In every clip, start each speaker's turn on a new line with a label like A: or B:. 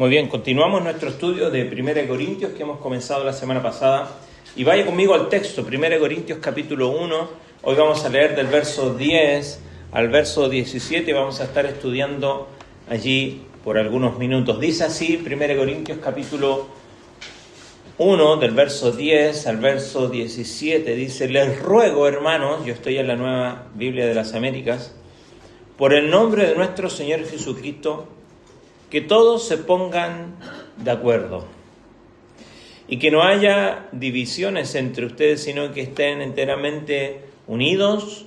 A: Muy bien, continuamos nuestro estudio de 1 Corintios que hemos comenzado la semana pasada. Y vaya conmigo al texto, 1 Corintios capítulo 1. Hoy vamos a leer del verso 10 al verso 17 y vamos a estar estudiando allí por algunos minutos. Dice así, 1 Corintios capítulo 1, del verso 10 al verso 17, dice: Les ruego, hermanos, yo estoy en la Nueva Biblia de las Américas, por el nombre de nuestro Señor Jesucristo, que todos se pongan de acuerdo y que no haya divisiones entre ustedes, sino que estén enteramente unidos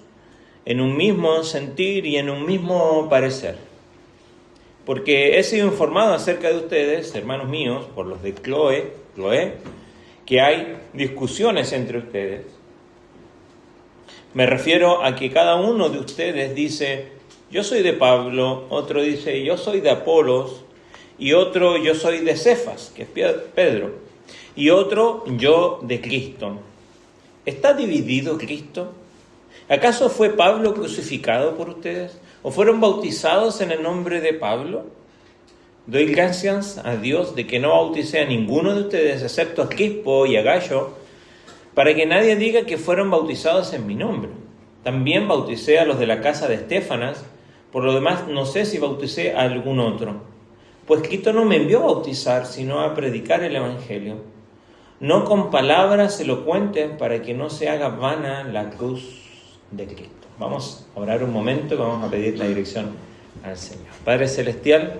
A: en un mismo sentir y en un mismo parecer. Porque he sido informado acerca de ustedes, hermanos míos, por los de Chloé, que hay discusiones entre ustedes. Me refiero a que cada uno de ustedes dice: yo soy de Pablo, otro dice: yo soy de Apolos, y otro: yo soy de Cefas, que es Pedro, y otro: yo de Cristo. ¿Está dividido Cristo? ¿Acaso fue Pablo crucificado por ustedes? ¿O fueron bautizados en el nombre de Pablo? Doy gracias a Dios de que no bauticé a ninguno de ustedes, excepto a Crispo y a Gayo, para que nadie diga que fueron bautizados en mi nombre. También bauticé a los de la casa de Estéfanas. Por lo demás, no sé si bauticé a algún otro. Pues Cristo no me envió a bautizar, sino a predicar el Evangelio, no con palabras elocuentes, para que no se haga vana la cruz de Cristo. Vamos a orar un momento y vamos a pedir la dirección al Señor. Padre Celestial,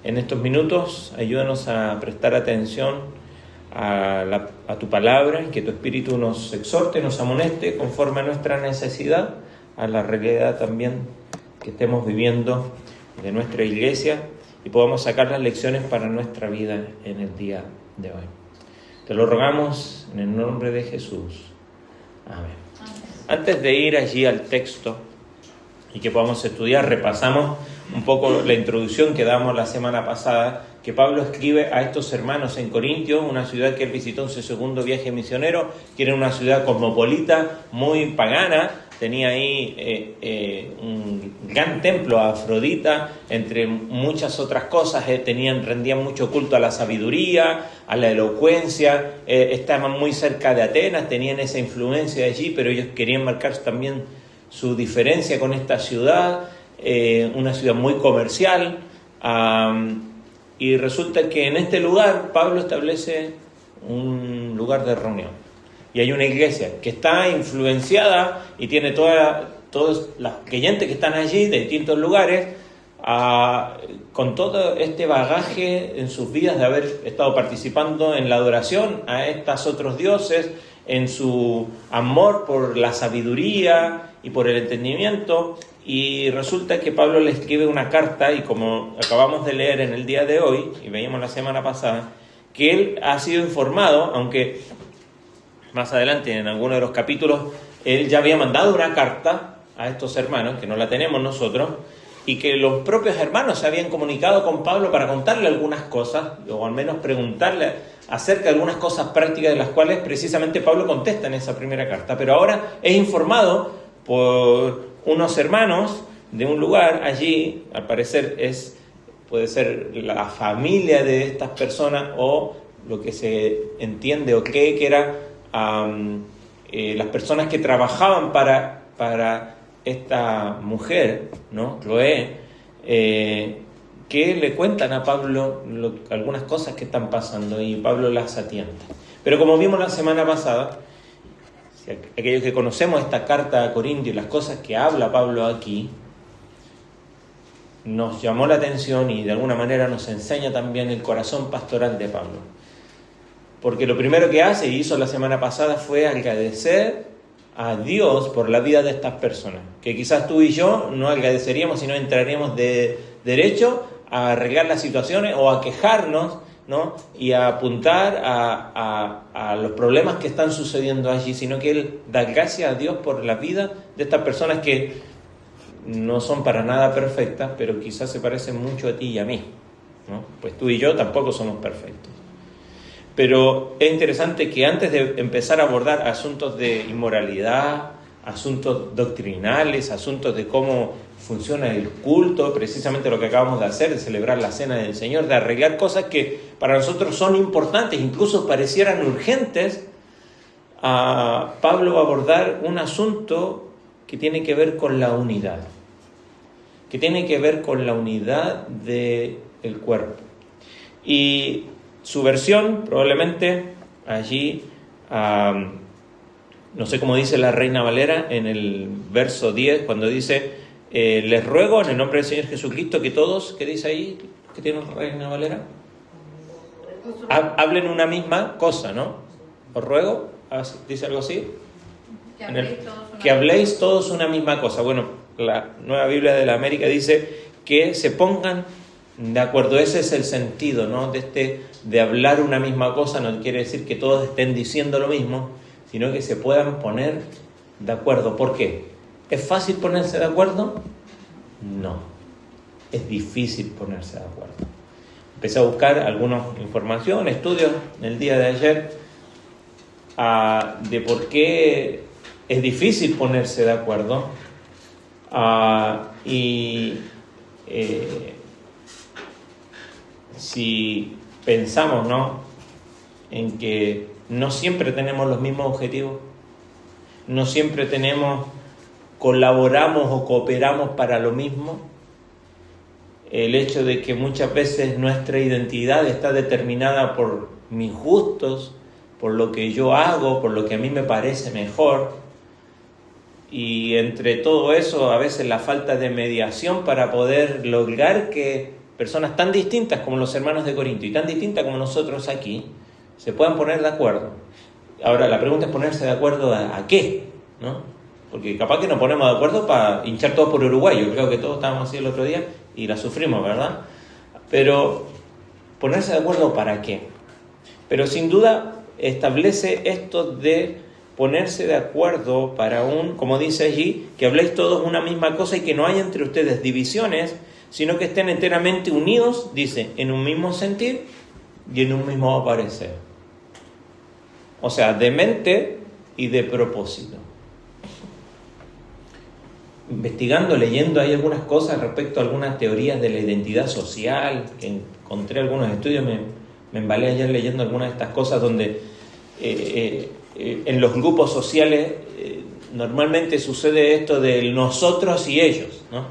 A: en estos minutos ayúdanos a prestar atención a tu palabra, y que tu Espíritu nos exhorte, nos amoneste conforme a nuestra necesidad, a la realidad también que estemos viviendo de nuestra iglesia, y podamos sacar las lecciones para nuestra vida en el día de hoy. Te lo rogamos en el nombre de Jesús. Amén. Antes de ir allí al texto y que podamos estudiar, repasamos un poco la introducción que damos la semana pasada, que Pablo escribe a estos hermanos en Corintios, una ciudad que él visitó en su segundo viaje misionero, que era una ciudad cosmopolita, muy pagana. Tenía ahí un gran templo a Afrodita, entre muchas otras cosas. Rendían mucho culto a la sabiduría, a la elocuencia. Estaban muy cerca de Atenas, tenían esa influencia allí, pero ellos querían marcar también su diferencia con esta ciudad, una ciudad muy comercial. Y resulta que en este lugar Pablo establece un lugar de reunión. Y hay una iglesia que está influenciada y tiene todos los creyentes que están allí de distintos lugares, con todo este bagaje en sus vidas de haber estado participando en la adoración a estos otros dioses, en su amor por la sabiduría y por el entendimiento. Y resulta que Pablo le escribe una carta, y como acabamos de leer en el día de hoy, y veíamos la semana pasada, que él ha sido informado, aunque más adelante en alguno de los capítulos él ya había mandado una carta a estos hermanos, que no la tenemos nosotros, y que los propios hermanos se habían comunicado con Pablo para contarle algunas cosas, o al menos preguntarle acerca de algunas cosas prácticas, de las cuales precisamente Pablo contesta en esa primera carta. Pero ahora es informado por unos hermanos de un lugar allí, al parecer puede ser la familia de estas personas, o lo que se entiende o cree que era las personas que trabajaban para esta mujer, ¿no? Chloé, que le cuentan a Pablo algunas cosas que están pasando, y Pablo las atiende. Pero como vimos la semana pasada, aquellos que conocemos esta carta a Corintios y las cosas que habla Pablo aquí, nos llamó la atención y de alguna manera nos enseña también el corazón pastoral de Pablo. Porque lo primero que hace, y hizo la semana pasada, fue agradecer a Dios por la vida de estas personas, que quizás tú y yo no agradeceríamos, sino entraríamos de derecho a arreglar las situaciones o a quejarnos, ¿no? Y a apuntar a los problemas que están sucediendo allí, sino que él da gracias a Dios por la vida de estas personas que no son para nada perfectas, pero quizás se parecen mucho a ti y a mí, ¿no? Pues tú y yo tampoco somos perfectos. Pero es interesante que antes de empezar a abordar asuntos de inmoralidad, asuntos doctrinales, asuntos de cómo funciona el culto, precisamente lo que acabamos de hacer, de celebrar la cena del Señor, de arreglar cosas que para nosotros son importantes, incluso parecieran urgentes. Pablo va a abordar un asunto que tiene que ver con la unidad, que tiene que ver con la unidad del cuerpo. Y su versión, probablemente allí, no sé cómo dice la Reina Valera en el verso 10, cuando dice, les ruego en el nombre del Señor Jesucristo que todos, ¿qué dice ahí? ¿Qué tiene la Reina Valera? Hablen una misma cosa, ¿no? Os ruego, dice algo así. Que habléis todos una misma cosa. Bueno, la Nueva Biblia de la América dice que se pongan de acuerdo. Ese es el sentido, ¿no? De hablar una misma cosa. No quiere decir que todos estén diciendo lo mismo, sino que se puedan poner de acuerdo. ¿Por qué? ¿Es fácil ponerse de acuerdo? No. Es difícil ponerse de acuerdo. Empecé a buscar alguna información, estudios en el día de ayer de por qué es difícil ponerse de acuerdo. Si pensamos, ¿no?, en que no siempre tenemos los mismos objetivos, no siempre colaboramos o cooperamos para lo mismo, el hecho de que muchas veces nuestra identidad está determinada por mis gustos, por lo que yo hago, por lo que a mí me parece mejor, y entre todo eso a veces la falta de mediación para poder lograr que personas tan distintas como los hermanos de Corinto y tan distintas como nosotros aquí se puedan poner de acuerdo. Ahora la pregunta es ponerse de acuerdo a qué, ¿no? Porque capaz que nos ponemos de acuerdo para hinchar todos por Uruguay. Yo creo que todos estábamos así el otro día y la sufrimos, ¿verdad? Pero ponerse de acuerdo para qué. Pero sin duda establece esto de ponerse de acuerdo para como dice allí, que habléis todos una misma cosa y que no haya entre ustedes divisiones, sino que estén enteramente unidos, dice, en un mismo sentir y en un mismo parecer. O sea, de mente y de propósito. Investigando, leyendo, hay algunas cosas respecto a algunas teorías de la identidad social, que encontré algunos estudios, me embalé ayer leyendo algunas de estas cosas donde en los grupos sociales normalmente sucede esto del nosotros y ellos, ¿no?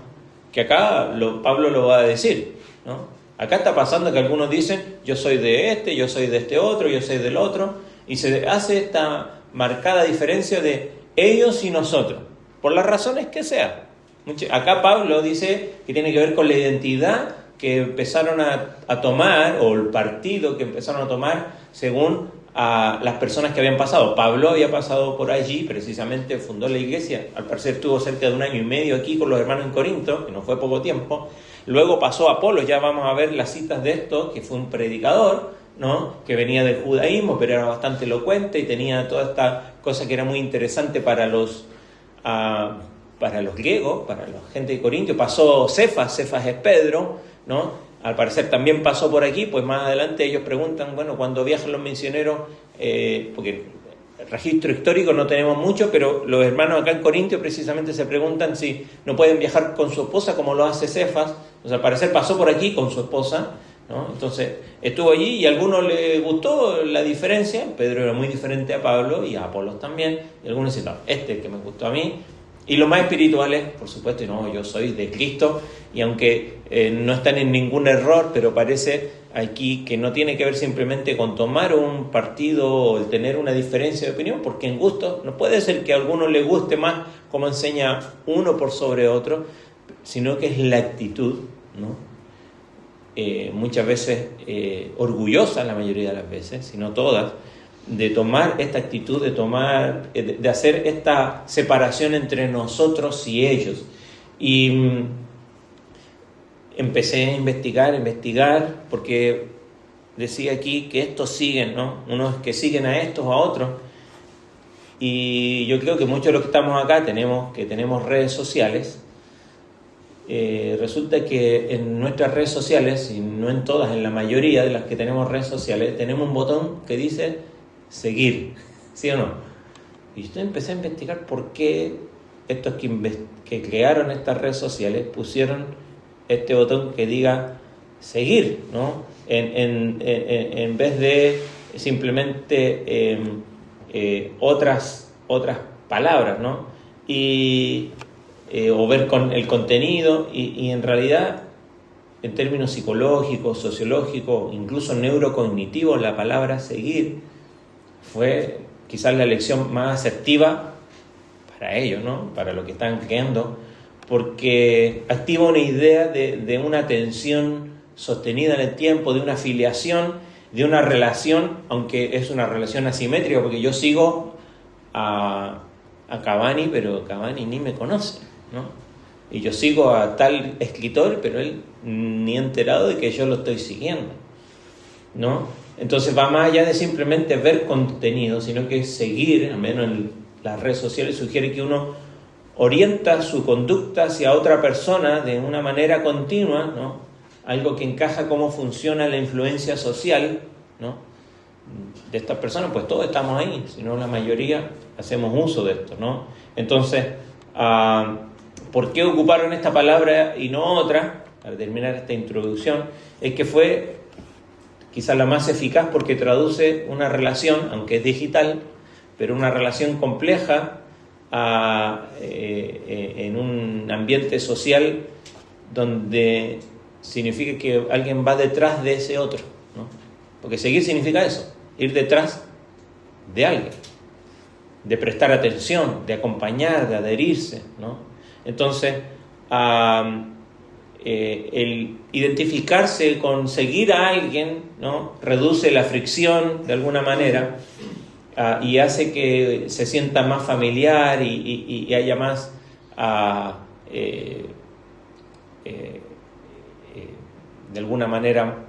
A: Que acá Pablo lo va a decir, ¿no? Acá está pasando que algunos dicen, yo soy de este, yo soy de este otro, yo soy del otro, y se hace esta marcada diferencia de ellos y nosotros, por las razones que sean. Acá Pablo dice que tiene que ver con la identidad que empezaron a tomar, o el partido que empezaron a tomar según a las personas que habían pasado. Pablo había pasado por allí, precisamente fundó la iglesia, al parecer estuvo cerca de 1 año y medio aquí con los hermanos en Corinto, que no fue poco tiempo. Luego pasó a Apolos, ya vamos a ver las citas de esto, que fue un predicador, ¿no?, que venía del judaísmo, pero era bastante elocuente y tenía toda esta cosa que era muy interesante para los griegos, para la gente de Corintio. Pasó Cefas es Pedro, ¿no? Al parecer también pasó por aquí, pues más adelante ellos preguntan, bueno, cuando viajan los misioneros, porque registro histórico no tenemos mucho, pero los hermanos acá en Corintio precisamente se preguntan si no pueden viajar con su esposa como lo hace Cefas. O sea, al parecer pasó por aquí con su esposa, ¿no? Entonces estuvo allí y a algunos les gustó la diferencia. Pedro era muy diferente a Pablo y a Apolos también, y algunos dicen, no, este que me gustó a mí. Y los más espirituales, por supuesto, no, yo soy de Cristo, y aunque no están en ningún error, pero parece aquí que no tiene que ver simplemente con tomar un partido o el tener una diferencia de opinión, porque en gusto no puede ser que a alguno le guste más como enseña uno por sobre otro, sino que es la actitud, ¿no? Muchas veces orgullosa, la mayoría de las veces, si no todas, de tomar esta actitud, de hacer esta separación entre nosotros y ellos. Y empecé a investigar, porque decía aquí que estos siguen, ¿no? Unos que siguen a estos, a otros. Y yo creo que muchos de los que estamos acá tenemos redes sociales. Resulta que en nuestras redes sociales, y no en todas, en la mayoría de las que tenemos redes sociales, tenemos un botón que dice seguir, ¿sí o no? Y yo empecé a investigar por qué estos que crearon estas redes sociales pusieron este botón que diga seguir, ¿no? En vez de simplemente otras palabras, ¿no? O ver con el contenido y en realidad, en términos psicológicos, sociológicos, incluso neurocognitivos, la palabra seguir fue quizás la elección más asertiva para ellos, ¿no? Para lo que están creando, porque activa una idea de una atención sostenida en el tiempo, de una afiliación, de una relación, aunque es una relación asimétrica, porque yo sigo a Cavani, pero Cavani ni me conoce, ¿no? Y yo sigo a tal escritor, pero él ni enterado de que yo lo estoy siguiendo, ¿no? Entonces va más allá de simplemente ver contenido, sino que seguir, al menos en las redes sociales sugiere que uno orienta su conducta hacia otra persona de una manera continua, ¿no? Algo que encaja cómo funciona la influencia social, ¿no? De estas personas, pues todos estamos ahí, si no la mayoría hacemos uso de esto, ¿no? Entonces, ¿por qué ocuparon esta palabra y no otra? Para terminar esta introducción, es que fue quizás la más eficaz porque traduce una relación, aunque es digital, pero una relación compleja en un ambiente social donde significa que alguien va detrás de ese otro, ¿no? Porque seguir significa eso, ir detrás de alguien, de prestar atención, de acompañar, de adherirse, ¿no? Entonces, el identificarse con seguir a alguien, ¿no? Reduce la fricción de alguna manera y hace que se sienta más familiar y haya más de alguna manera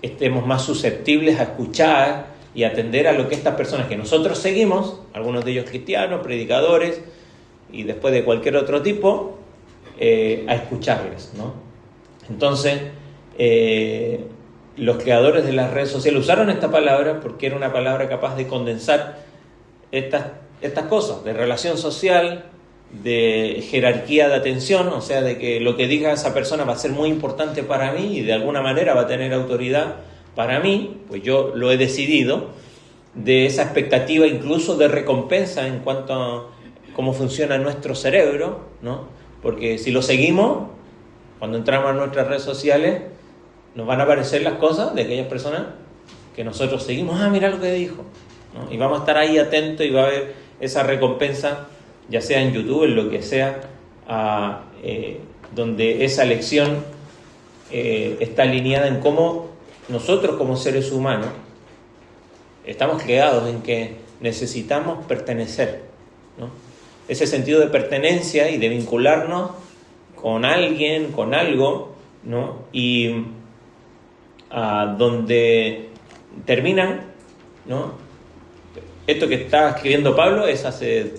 A: estemos más susceptibles a escuchar y atender a lo que estas personas que nosotros seguimos, algunos de ellos cristianos, predicadores y después de cualquier otro tipo, a escucharles, ¿no? Entonces, los creadores de las redes sociales usaron esta palabra porque era una palabra capaz de condensar estas cosas, de relación social, de jerarquía de atención, o sea, de que lo que diga esa persona va a ser muy importante para mí y de alguna manera va a tener autoridad para mí, pues yo lo he decidido, de esa expectativa incluso de recompensa en cuanto a cómo funciona nuestro cerebro, ¿no? Porque si lo seguimos, cuando entramos a nuestras redes sociales, nos van a aparecer las cosas de aquellas personas que nosotros seguimos. Mira lo que dijo, ¿no? Y vamos a estar ahí atentos y va a haber esa recompensa, ya sea en YouTube, en lo que sea, donde esa lección está alineada en cómo nosotros como seres humanos estamos creados en que necesitamos pertenecer, ¿no? Ese sentido de pertenencia y de vincularnos con alguien, con algo, ¿no? Y donde terminan, ¿no? Esto que está escribiendo Pablo es hace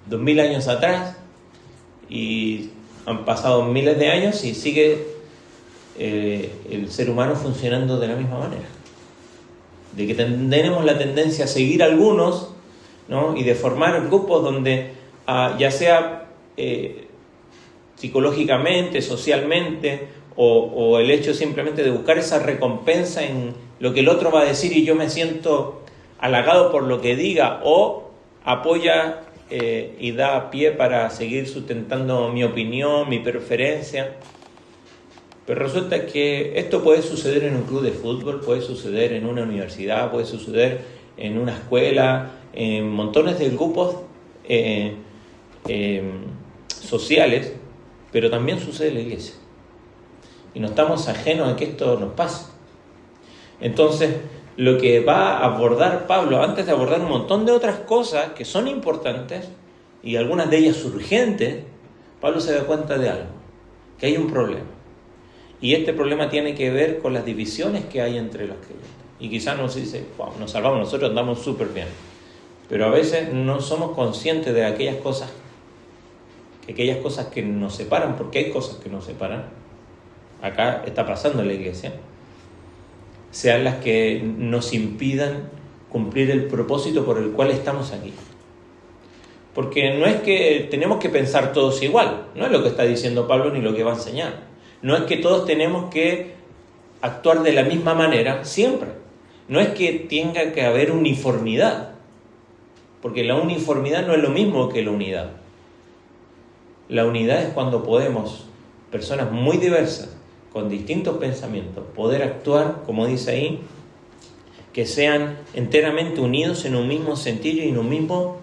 A: 2000 años atrás y han pasado miles de años y sigue el ser humano funcionando de la misma manera. De que tenemos la tendencia a seguir a algunos, ¿no? Y de formar grupos donde ya sea psicológicamente, socialmente, o el hecho simplemente de buscar esa recompensa en lo que el otro va a decir y yo me siento halagado por lo que diga, o apoya y da pie para seguir sustentando mi opinión, mi preferencia. Pero resulta que esto puede suceder en un club de fútbol, puede suceder en una universidad, puede suceder en una escuela, en montones de grupos sociales, pero también sucede en la iglesia. Y no estamos ajenos a que esto nos pase. Entonces, lo que va a abordar Pablo, antes de abordar un montón de otras cosas que son importantes, y algunas de ellas urgentes, Pablo se da cuenta de algo, que hay un problema. Y este problema tiene que ver con las divisiones que hay entre los creyentes. Y quizás nos dice, wow, nos salvamos, nosotros andamos súper bien. Pero a veces no somos conscientes de aquellas cosas que nos separan, porque hay cosas que nos separan. Acá está pasando en la iglesia. Sean las que nos impidan cumplir el propósito por el cual estamos aquí. Porque no es que tenemos que pensar todos igual, no es lo que está diciendo Pablo ni lo que va a enseñar. No es que todos tenemos que actuar de la misma manera siempre. No es que tenga que haber uniformidad, porque la uniformidad no es lo mismo que la unidad. La unidad es cuando podemos, personas muy diversas, con distintos pensamientos, poder actuar, como dice ahí, que sean enteramente unidos en un mismo sentido y en un mismo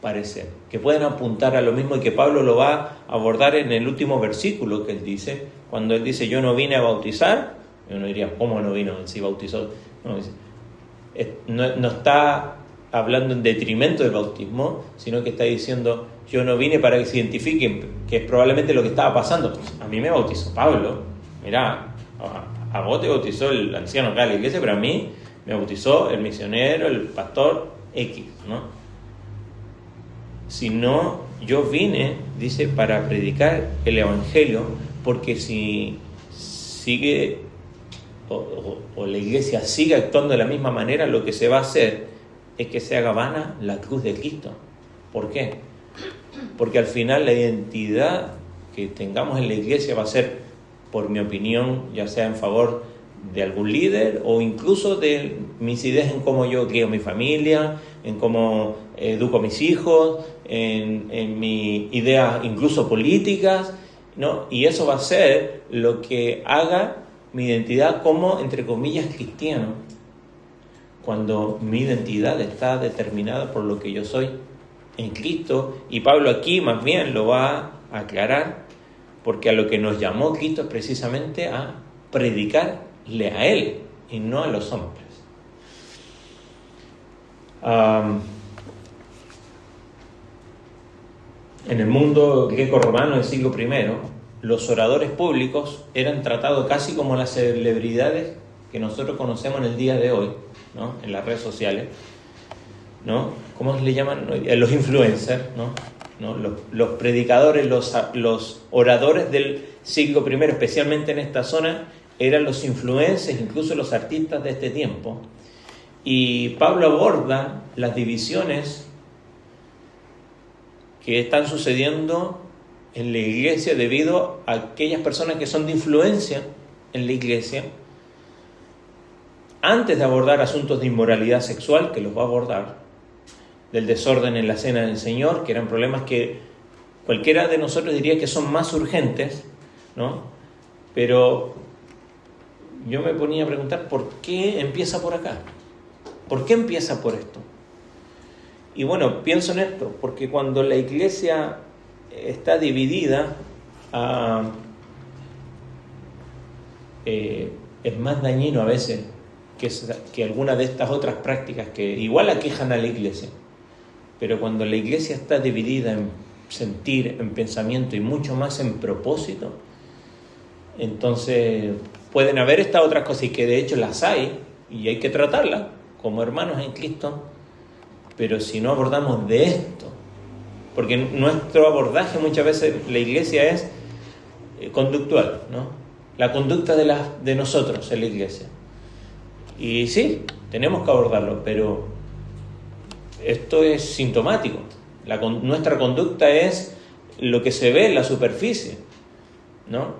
A: parecer, que puedan apuntar a lo mismo, y que Pablo lo va a abordar en el último versículo que él dice, cuando él dice, yo no vine a bautizar. Uno diría, ¿cómo no vino si bautizó? No está hablando en detrimento del bautismo, sino que está diciendo, yo no vine para que se identifiquen, que es probablemente lo que estaba pasando. Pues, a mí me bautizó Pablo, mirá, a vos te bautizó el anciano acá de la iglesia, pero a mí me bautizó el misionero, el pastor X, ¿no? Sino, yo vine, dice, para predicar el evangelio, porque si sigue o la iglesia sigue actuando de la misma manera, lo que se va a hacer es que se haga vana la cruz de Cristo. ¿Por qué? Porque al final la identidad que tengamos en la iglesia va a ser, por mi opinión, ya sea en favor de algún líder o incluso de mis ideas en cómo yo crío mi familia, en cómo educo a mis hijos, en mis ideas incluso políticas, ¿no? Y eso va a ser lo que haga mi identidad como, entre comillas, cristiano, cuando mi identidad está determinada por lo que yo soy en Cristo. Y Pablo aquí más bien lo va a aclarar, porque a lo que nos llamó Cristo es precisamente a predicarle a Él y no a los hombres. En el mundo greco-romano del siglo I, los oradores públicos eran tratados casi como las celebridades que nosotros conocemos en el día de hoy, ¿no? En las redes sociales, ¿no? ¿Cómo le llaman? Los influencers, ¿no? Los predicadores, los oradores del siglo I, especialmente en esta zona, eran los influencers, incluso los artistas de este tiempo. Y Pablo aborda las divisiones que están sucediendo en la iglesia debido a aquellas personas que son de influencia en la iglesia, antes de abordar asuntos de inmoralidad sexual, que los va a abordar, del desorden en la cena del Señor, que eran problemas que cualquiera de nosotros diría que son más urgentes, ¿no? Pero yo me ponía a preguntar, ¿por qué empieza por acá? ¿Por qué empieza por esto? Y bueno, pienso en esto, porque cuando la iglesia está dividida, es más dañino a veces que alguna de estas otras prácticas que igual aquejan a la iglesia. Pero cuando la iglesia está dividida en sentir, en pensamiento y mucho más en propósito, entonces pueden haber estas otras cosas, y que de hecho las hay, y hay que tratarlas como hermanos en Cristo, pero si no abordamos de esto, porque nuestro abordaje muchas veces, la iglesia es conductual, ¿no? La conducta de nosotros en la iglesia. Y sí, tenemos que abordarlo, pero esto es sintomático. Nuestra conducta es lo que se ve en la superficie, ¿no?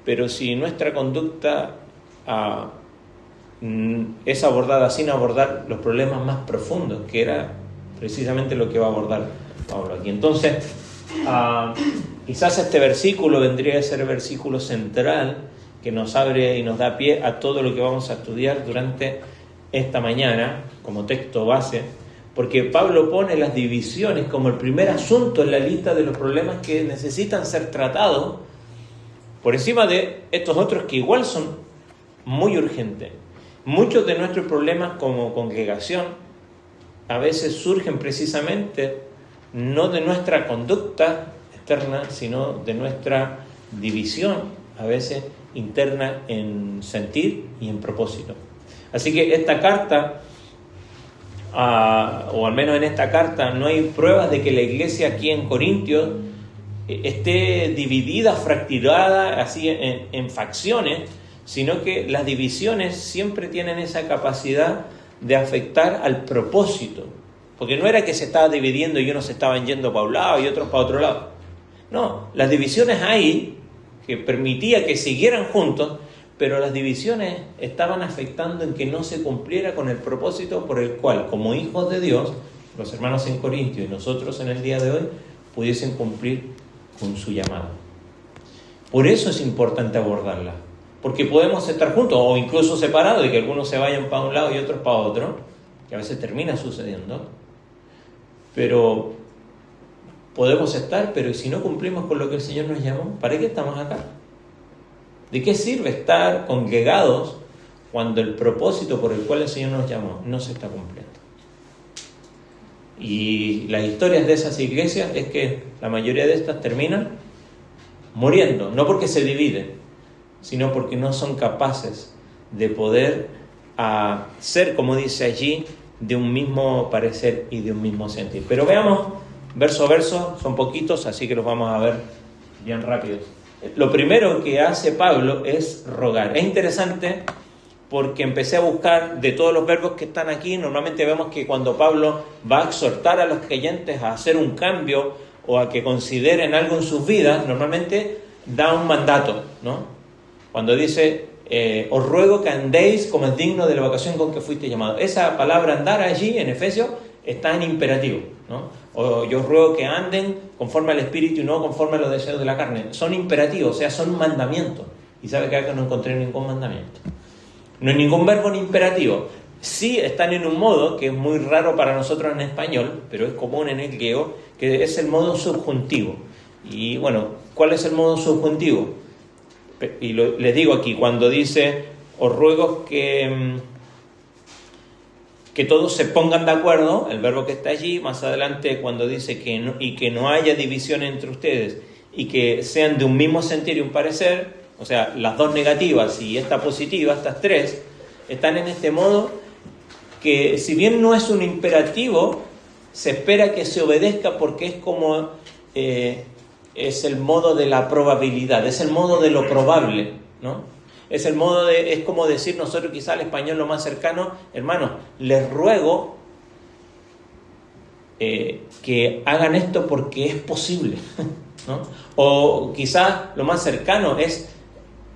A: Pero si nuestra conducta es abordada sin abordar los problemas más profundos, que era precisamente lo que va a abordar Pablo aquí. Entonces, quizás este versículo vendría a ser el versículo central que nos abre y nos da pie a todo lo que vamos a estudiar durante esta mañana como texto base, porque Pablo pone las divisiones como el primer asunto en la lista de los problemas que necesitan ser tratados, por encima de estos otros que igual son muy urgentes. Muchos de nuestros problemas como congregación a veces surgen precisamente no de nuestra conducta externa, sino de nuestra división, a veces interna en sentir y en propósito. Así que esta carta, o al menos en esta carta, no hay pruebas de que la iglesia aquí en Corintios esté dividida, fracturada, así en facciones, sino que las divisiones siempre tienen esa capacidad de afectar al propósito Porque no era que se estaba dividiendo y unos se estaban yendo para un lado y otros para otro lado. No, las divisiones ahí, que permitía que siguieran juntos, pero las divisiones estaban afectando en que no se cumpliera con el propósito por el cual, como hijos de Dios, los hermanos en Corintio y nosotros en el día de hoy, pudiesen cumplir con su llamado. Por eso es importante abordarla, porque podemos estar juntos o incluso separados y que algunos se vayan para un lado y otros para otro, que a veces termina sucediendo, pero podemos estar, pero si no cumplimos con lo que el Señor nos llamó, ¿para qué estamos acá? ¿De qué sirve estar congregados cuando el propósito por el cual el Señor nos llamó no se está cumpliendo? Y las historias de esas iglesias es que la mayoría de estas terminan muriendo, no porque se dividen, sino porque no son capaces de poder ser, como dice allí, de un mismo parecer y de un mismo sentir. Pero veamos verso a verso, son poquitos, así que los vamos a ver bien rápidos. Lo primero que hace Pablo es rogar. Es interesante porque empecé a buscar de todos los verbos que están aquí. Normalmente vemos que cuando Pablo va a exhortar a los creyentes a hacer un cambio o a que consideren algo en sus vidas, normalmente da un mandato, ¿no? Cuando dice, os ruego que andéis como es digno de la vocación con que fuiste llamado. Esa palabra andar allí en Efesios está en imperativo, ¿no? O yo os ruego que anden conforme al Espíritu y no conforme a los deseos de la carne. Son imperativos, o sea, son mandamientos. Y sabe que acá no encontré ningún mandamiento. No hay ningún verbo ni imperativo. Sí están en un modo que es muy raro para nosotros en español, pero es común en el griego, que es el modo subjuntivo. Y bueno, ¿cuál es el modo subjuntivo? Y les digo aquí, cuando dice, os ruego que todos se pongan de acuerdo, el verbo que está allí, más adelante cuando dice que no haya división entre ustedes y que sean de un mismo sentir y un parecer, o sea, las dos negativas y esta positiva, estas tres, están en este modo que si bien no es un imperativo, se espera que se obedezca porque es como, es el modo de la probabilidad, es el modo de lo probable, ¿no? Es el modo es como decir nosotros quizá al español lo más cercano, hermanos, les ruego que hagan esto porque es posible, ¿no? O quizás lo más cercano es,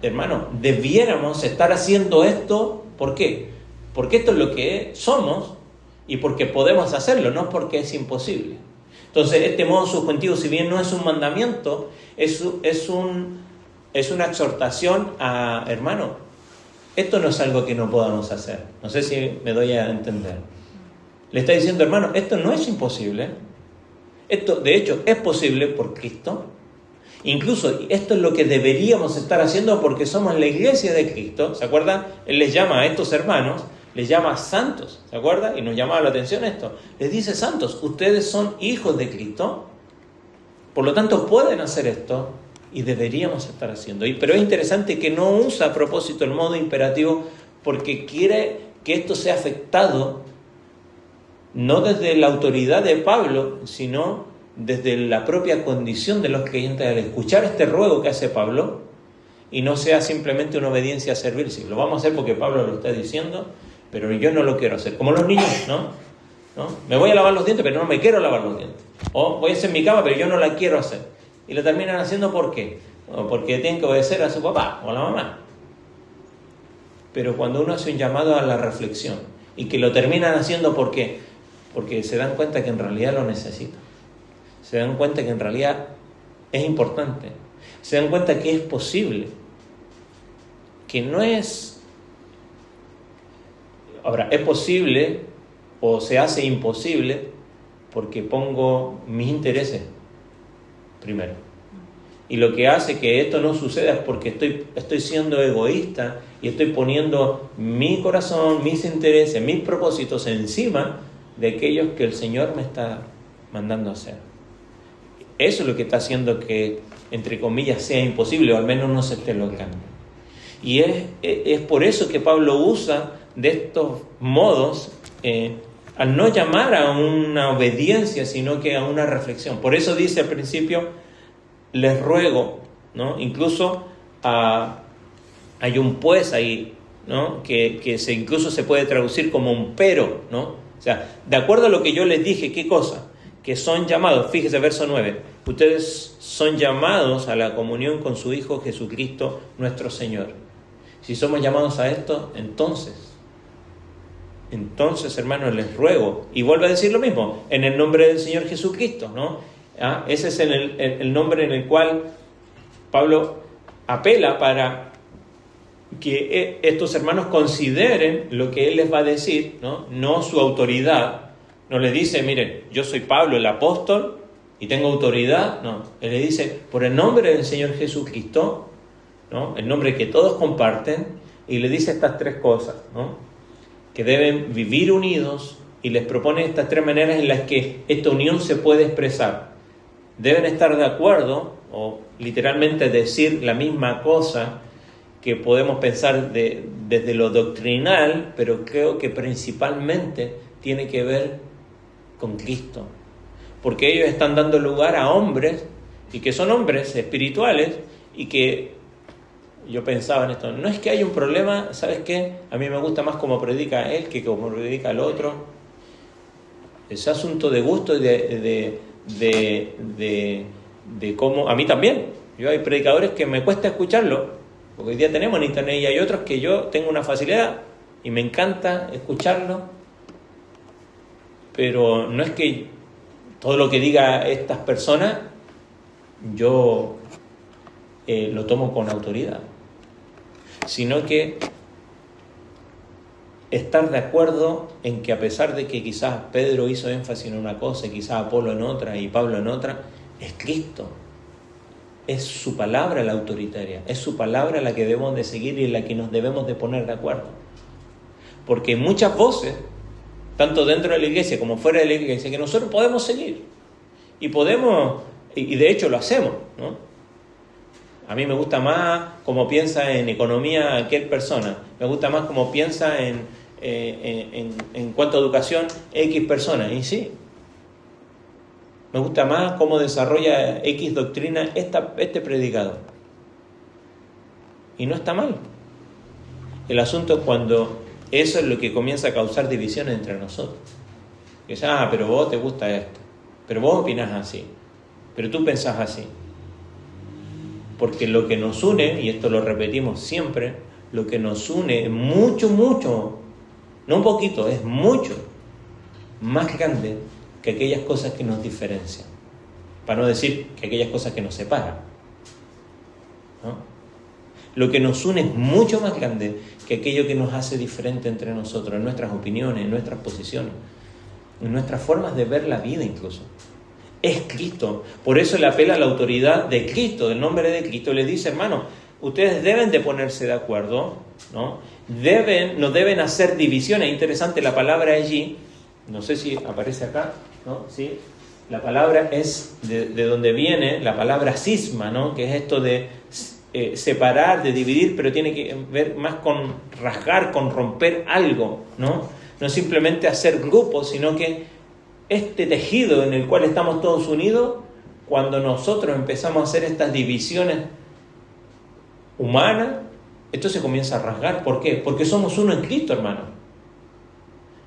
A: hermano, debiéramos estar haciendo esto, ¿por qué? Porque esto es lo que somos y porque podemos hacerlo, no porque es imposible. Entonces, este modo subjuntivo, si bien no es un mandamiento, es una exhortación a, hermano, esto no es algo que no podamos hacer. No sé si me doy a entender. Le está diciendo, hermano, esto no es imposible. Esto, de hecho, es posible por Cristo. Incluso esto es lo que deberíamos estar haciendo porque somos la iglesia de Cristo. ¿Se acuerdan? Él les llama a estos hermanos, les llama santos. ¿Se acuerdan? Y nos llamaba la atención esto. Les dice santos, ustedes son hijos de Cristo. Por lo tanto, pueden hacer esto y deberíamos estar haciendo. Pero es interesante que no usa a propósito el modo imperativo porque quiere que esto sea afectado no desde la autoridad de Pablo, sino desde la propia condición de los creyentes al escuchar este ruego que hace Pablo y no sea simplemente una obediencia servil. Sí, lo vamos a hacer porque Pablo lo está diciendo, pero yo no lo quiero hacer. Como los niños, ¿no? Me voy a lavar los dientes, pero no me quiero lavar los dientes. O voy a hacer mi cama, pero yo no la quiero hacer. Y lo terminan haciendo ¿por qué? O porque tienen que obedecer a su papá o a la mamá. Pero cuando uno hace un llamado a la reflexión y que lo terminan haciendo ¿por qué? Porque se dan cuenta que en realidad lo necesitan. Se dan cuenta que en realidad es importante. Se dan cuenta que es posible. Que no es... Ahora, es posible o se hace imposible porque pongo mis intereses primero. Y lo que hace que esto no suceda es porque estoy siendo egoísta y estoy poniendo mi corazón, mis intereses, mis propósitos encima de aquellos que el Señor me está mandando a hacer. Eso es lo que está haciendo que, entre comillas, sea imposible o al menos no se esté logrando. Y es por eso que Pablo usa de estos modos al no llamar a una obediencia, sino que a una reflexión. Por eso dice al principio, les ruego, ¿no? Incluso hay un pues ahí, ¿no? Que incluso se puede traducir como un pero, ¿no? O sea, de acuerdo a lo que yo les dije, ¿qué cosa? Que son llamados, fíjese verso 9, ustedes son llamados a la comunión con su Hijo Jesucristo nuestro Señor. Si somos llamados a esto, entonces, hermanos, les ruego, y vuelvo a decir lo mismo, en el nombre del Señor Jesucristo, ¿no? Ese es el nombre en el cual Pablo apela para que estos hermanos consideren lo que él les va a decir, no su autoridad. No les dice, miren, yo soy Pablo el apóstol y tengo autoridad. No, él le dice, por el nombre del Señor Jesucristo, ¿no? El nombre que todos comparten, y le dice estas tres cosas, ¿no? Que deben vivir unidos, y les propone estas tres maneras en las que esta unión se puede expresar. Deben estar de acuerdo, o literalmente decir la misma cosa, que podemos pensar desde lo doctrinal, pero creo que principalmente tiene que ver con Cristo. Porque ellos están dando lugar a hombres, y que son hombres espirituales, y que yo pensaba en esto, no es que haya un problema, ¿sabes qué? A mí me gusta más cómo predica él que cómo predica el otro. Es asunto de gusto y de cómo, a mí también. Yo hay predicadores que me cuesta escucharlo, porque hoy día tenemos en internet, y hay otros que yo tengo una facilidad y me encanta escucharlo, pero no es que todo lo que diga estas personas yo lo tomo con autoridad, sino que estar de acuerdo en que, a pesar de que quizás Pedro hizo énfasis en una cosa y quizás Apolo en otra y Pablo en otra, es Cristo. Es su palabra la autoritaria, es su palabra la que debemos de seguir y en la que nos debemos de poner de acuerdo. Porque hay muchas voces, tanto dentro de la iglesia como fuera de la iglesia, que nosotros podemos seguir. Y de hecho lo hacemos, ¿no? A mí me gusta más cómo piensa en economía aquel persona, me gusta más cómo piensa en cuanto a educación X persona, y sí. Me gusta más cómo desarrolla X doctrina este predicador. Y no está mal. El asunto es cuando eso es lo que comienza a causar divisiones entre nosotros. Que pero vos te gusta esto, pero vos opinás así, pero tú pensás así. Porque lo que nos une, y esto lo repetimos siempre, lo que nos une es mucho, no un poquito, es mucho más grande que aquellas cosas que nos diferencian, para no decir que aquellas cosas que nos separan, ¿no? Lo que nos une es mucho más grande que aquello que nos hace diferente entre nosotros, en nuestras opiniones, en nuestras posiciones, en nuestras formas de ver la vida incluso. Es Cristo. Por eso le apela a la autoridad de Cristo, del nombre de Cristo. Le dice, hermano, ustedes deben de ponerse de acuerdo, ¿no? No deben hacer divisiones. Es interesante la palabra allí, no sé si aparece acá, ¿no? ¿Sí? La palabra es de donde viene la palabra cisma, ¿no? Que es esto de separar, de dividir, pero tiene que ver más con rasgar, con romper algo, ¿no? No simplemente hacer grupos, sino que este tejido en el cual estamos todos unidos, cuando nosotros empezamos a hacer estas divisiones humanas, esto se comienza a rasgar. ¿Por qué? Porque somos uno en Cristo, hermano.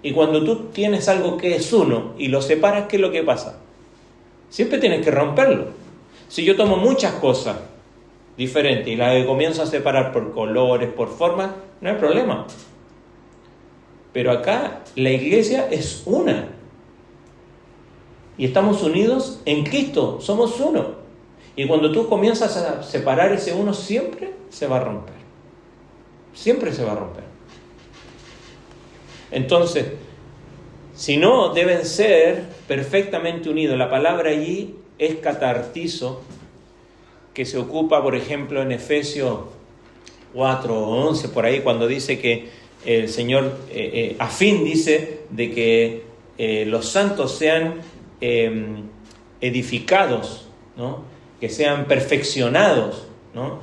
A: Y cuando tú tienes algo que es uno y lo separas, ¿qué es lo que pasa? Siempre tienes que romperlo. Si yo tomo muchas cosas diferentes y las comienzo a separar por colores, por formas, no hay problema. Pero acá la iglesia es una. Y estamos unidos en Cristo, somos uno. Y cuando tú comienzas a separar ese uno, siempre se va a romper. Siempre se va a romper. Entonces, si no, deben ser perfectamente unidos. La palabra allí es catartizo, que se ocupa, por ejemplo, en Efesios 4 o 11, por ahí, cuando dice que el Señor, a fin dice, de que los santos sean edificados, ¿no? Que sean perfeccionados, ¿no?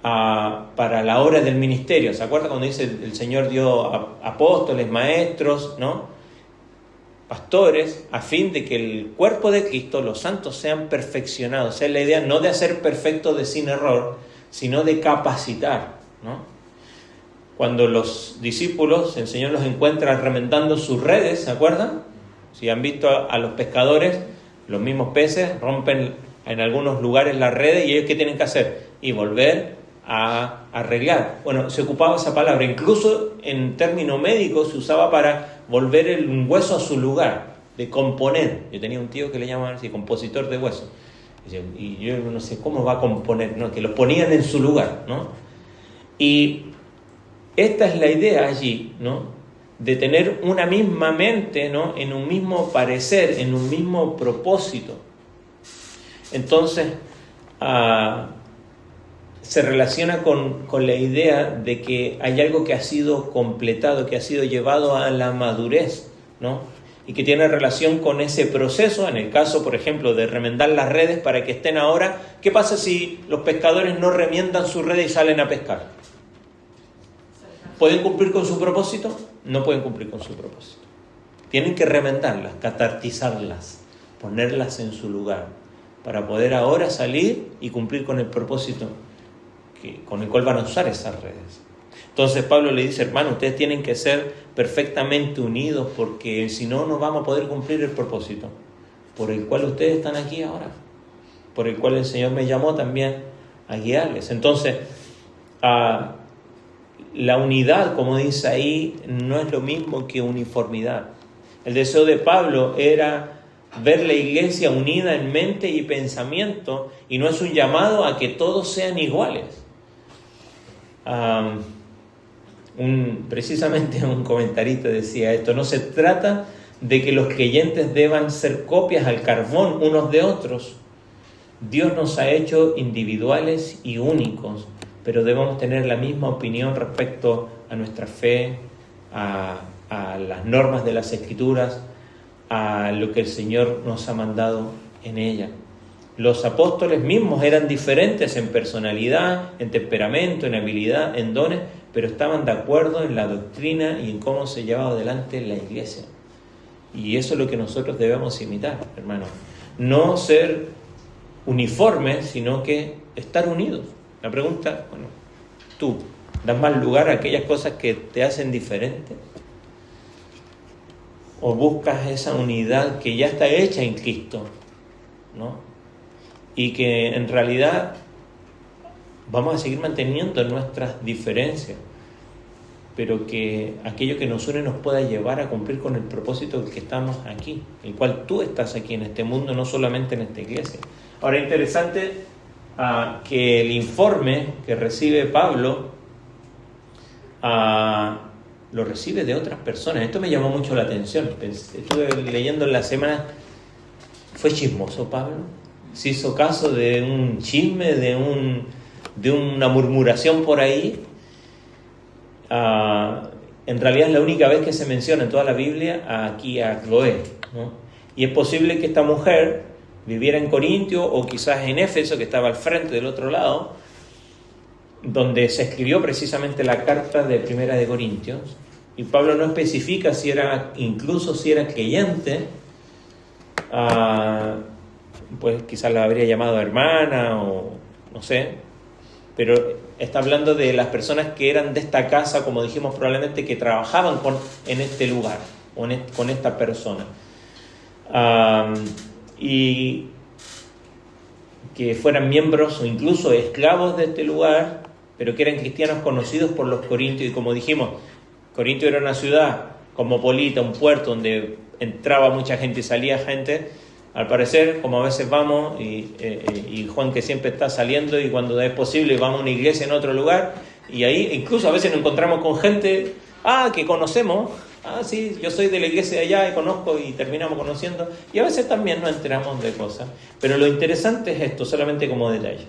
A: Para la obra del ministerio. ¿Se acuerda cuando dice el Señor dio apóstoles, maestros, ¿no? Pastores, a fin de que el cuerpo de Cristo, los santos, sean perfeccionados? Esa es la idea, no de hacer perfecto de sin error, sino de capacitar, ¿no? cuando los discípulos, el Señor los encuentra remendando sus redes, ¿se acuerdan? Si han visto a los pescadores, los mismos peces rompen en algunos lugares las redes y ellos ¿qué tienen que hacer? Y volver a arreglar. Bueno, se ocupaba esa palabra, incluso en término médico se usaba para volver un hueso a su lugar, de componer. Yo tenía un tío que le llamaban así, compositor de huesos. Y yo no sé cómo va a componer, ¿no? Que lo ponían en su lugar, ¿no? Y esta es la idea allí, ¿no? De tener una misma mente, ¿no? En un mismo parecer, en un mismo propósito. Entonces, se relaciona con la idea de que hay algo que ha sido completado, que ha sido llevado a la madurez, ¿no? Y que tiene relación con ese proceso, en el caso, por ejemplo, de remendar las redes para que estén ahora. ¿Qué pasa si los pescadores no remiendan sus redes y salen a pescar? ¿Pueden cumplir con su propósito? No pueden cumplir con su propósito. Tienen que remendarlas, catartizarlas, ponerlas en su lugar, para poder ahora salir y cumplir con el propósito con el cual van a usar esas redes. Entonces Pablo le dice, hermano, ustedes tienen que ser perfectamente unidos porque si no, no vamos a poder cumplir el propósito por el cual ustedes están aquí ahora, por el cual el Señor me llamó también a guiarles. Entonces, la unidad, como dice ahí, no es lo mismo que uniformidad. El deseo de Pablo era ver la iglesia unida en mente y pensamiento, y no es un llamado a que todos sean iguales. Precisamente un comentarista decía esto: no se trata de que los creyentes deban ser copias al carbón unos de otros. Dios nos ha hecho individuales y únicos, pero debemos tener la misma opinión respecto a nuestra fe, a las normas de las Escrituras, a lo que el Señor nos ha mandado en ella. Los apóstoles mismos eran diferentes en personalidad, en temperamento, en habilidad, en dones, pero estaban de acuerdo en la doctrina y en cómo se llevaba adelante la iglesia. Y eso es lo que nosotros debemos imitar, hermanos. No ser uniformes, sino que estar unidos. La pregunta, bueno, ¿tú das más lugar a aquellas cosas que te hacen diferente? ¿O buscas esa unidad que ya está hecha en Cristo, ¿no? Y que en realidad vamos a seguir manteniendo nuestras diferencias, pero que aquello que nos une nos pueda llevar a cumplir con el propósito del que estamos aquí, el cual tú estás aquí en este mundo, no solamente en esta iglesia. Ahora, interesante que el informe que recibe Pablo lo recibe de otras personas. Esto me llamó mucho la atención. Estuve leyendo en la semana. ¿Fue chismoso Pablo? ¿Se hizo caso de un chisme, de una murmuración por ahí? En realidad es la única vez que se menciona en toda la Biblia aquí a Cloé, ¿no? Y es posible que esta mujer viviera en Corintio o quizás en Éfeso, que estaba al frente del otro lado, donde se escribió precisamente la carta de Primera de Corintios, y Pablo no especifica incluso si era creyente. Pues quizás la habría llamado hermana o no sé, pero está hablando de las personas que eran de esta casa, como dijimos probablemente, que trabajaban en este lugar o con esta persona, y que fueran miembros o incluso esclavos de este lugar, pero que eran cristianos conocidos por los corintios. Y como dijimos, Corintio era una ciudad cosmopolita, un puerto donde entraba mucha gente y salía gente. Al parecer, como a veces vamos, y Juan que siempre está saliendo, y cuando es posible vamos a una iglesia en otro lugar, y ahí incluso a veces nos encontramos con gente que conocemos. Sí, yo soy de la iglesia de allá y conozco, y terminamos conociendo, y a veces también nos enteramos de cosas. Pero lo interesante es esto, solamente como detalle,